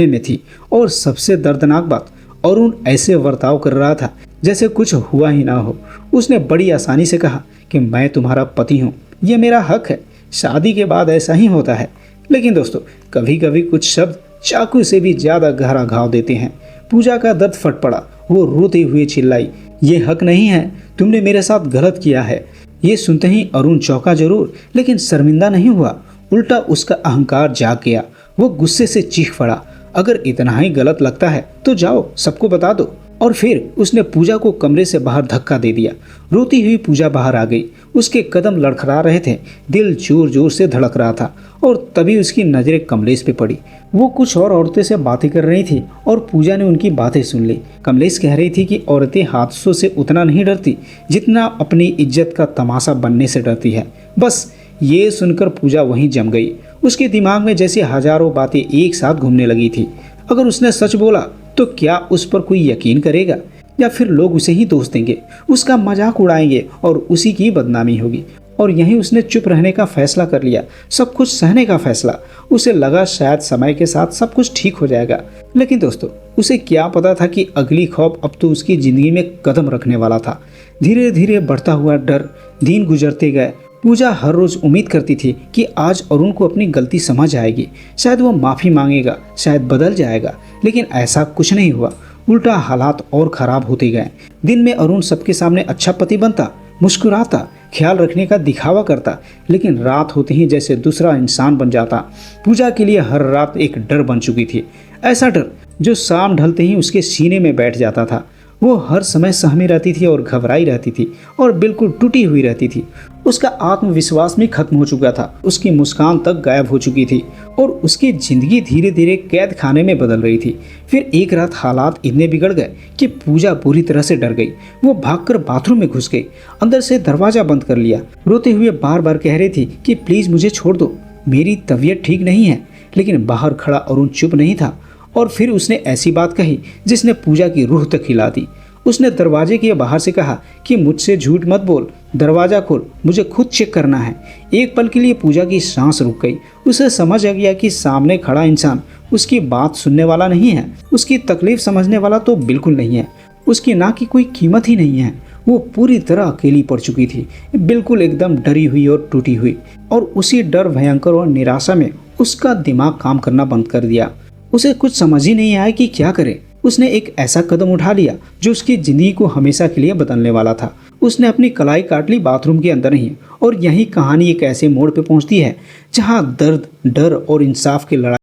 में थी। और सबसे दर्दनाक बात, अरुण ऐसे बर्ताव कर रहा था जैसे कुछ हुआ ही ना हो। उसने बड़ी आसानी से कहा कि मैं तुम्हारा पति हूँ, ये मेरा हक है, शादी के बाद ऐसा ही होता है। लेकिन दोस्तों, कभी कभी कुछ शब्द चाकू से भी ज्यादा गहरा घाव देते हैं। पूजा का दर्द फट पड़ा। वो रोते हुए चिल्लाई, ये हक नहीं है, तुमने मेरे साथ गलत किया है। ये सुनते ही अरुण चौंका जरूर, लेकिन शर्मिंदा नहीं हुआ, उल्टा उसका अहंकार जाग गया। वो गुस्से से चीख पड़ा, अगर इतना ही गलत लगता है तो जाओ सबको बता दो। और फिर उसने पूजा को कमरे से बाहर धक्का दे दिया। रोती हुई पूजा बाहर आ गई। उसके कदम लड़खड़ा रहे थे, दिल जोर जोर से धड़क रहा था। और तभी उसकी नजरें कमलेश पे पड़ी। वो कुछ और औरतें से बातें कर रही थी और पूजा ने उनकी बातें सुन ली। कमलेश कह रही थी कि औरतें हादसों से उतना नहीं डरती जितना अपनी इज्जत का तमाशा बनने से डरती है। बस ये सुनकर पूजा वहीं जम गई। उसके दिमाग में जैसे हजारों बातें एक साथ घूमने लगी थी। अगर उसने सच बोला तो क्या उस पर कोई यकीन करेगा, या फिर लोग उसे ही दोष देंगे, उसका मजाक उड़ाएंगे और उसी की बदनामी होगी। और यहीं उसने चुप रहने का फैसला कर लिया, सब कुछ सहने का फैसला। उसे लगा शायद समय के साथ सब कुछ ठीक हो जाएगा। लेकिन दोस्तों, उसे क्या पता था कि अगली खौफ अब तो उसकी जिंदगी में कदम रखने वाला था। धीरे धीरे बढ़ता हुआ डर, दिन गुजरते गए। पूजा हर रोज उम्मीद करती थी कि आज अरुण को अपनी गलती समझ आएगी, शायद वो माफ़ी मांगेगा, शायद बदल जाएगा। लेकिन ऐसा कुछ नहीं हुआ। उल्टा हालात और खराब होते गए। दिन में अरुण सबके सामने अच्छा पति बनता, मुस्कुराता, ख्याल रखने का दिखावा करता, लेकिन रात होते ही जैसे दूसरा इंसान बन जाता। पूजा के लिए हर रात एक डर बन चुकी थी, ऐसा डर जो शाम ढलते ही उसके सीने में बैठ जाता था। वो हर समय सहमी रहती थी और घबराई रहती थी और बिल्कुल टूटी हुई रहती थी। उसका आत्मविश्वास भी खत्म हो चुका था, उसकी मुस्कान तक गायब हो चुकी थी और उसकी जिंदगी धीरे धीरे कैद खाने में बदल रही थी। फिर एक रात हालात इतने बिगड़ गए कि पूजा पूरी तरह से डर गई। वो भागकर बाथरूम में घुस गई, अंदर से दरवाजा बंद कर लिया। रोते हुए बार बार कह रही थी कि प्लीज मुझे छोड़ दो, मेरी तबीयत ठीक नहीं है। लेकिन बाहर खड़ा अरुण चुप नहीं था। और फिर उसने ऐसी बात कही जिसने पूजा की रूह तक हिला दी। उसने दरवाजे के बाहर से कहा कि मुझसे झूठ मत बोल, दरवाजा खोल, मुझे खुद चेक करना है। एक पल के लिए पूजा की सांस रुक गई। उसे समझ आ गया कि सामने खड़ा इंसान उसकी बात सुनने वाला नहीं है, उसकी तकलीफ समझने वाला तो बिल्कुल नहीं है, उसकी ना की कोई कीमत ही नहीं है। वो पूरी तरह अकेली पड़ चुकी थी, बिल्कुल एकदम डरी हुई और टूटी हुई। और उसी डर, भयंकर और निराशा में उसका दिमाग काम करना बंद कर दिया। उसे कुछ समझ ही नहीं आया कि क्या करे। उसने एक ऐसा कदम उठा लिया जो उसकी जिंदगी को हमेशा के लिए बदलने वाला था। उसने अपनी कलाई काट ली बाथरूम के अंदर ही। और यही कहानी एक ऐसे मोड़ पे पहुंचती है जहां दर्द, डर और इंसाफ की लड़ाई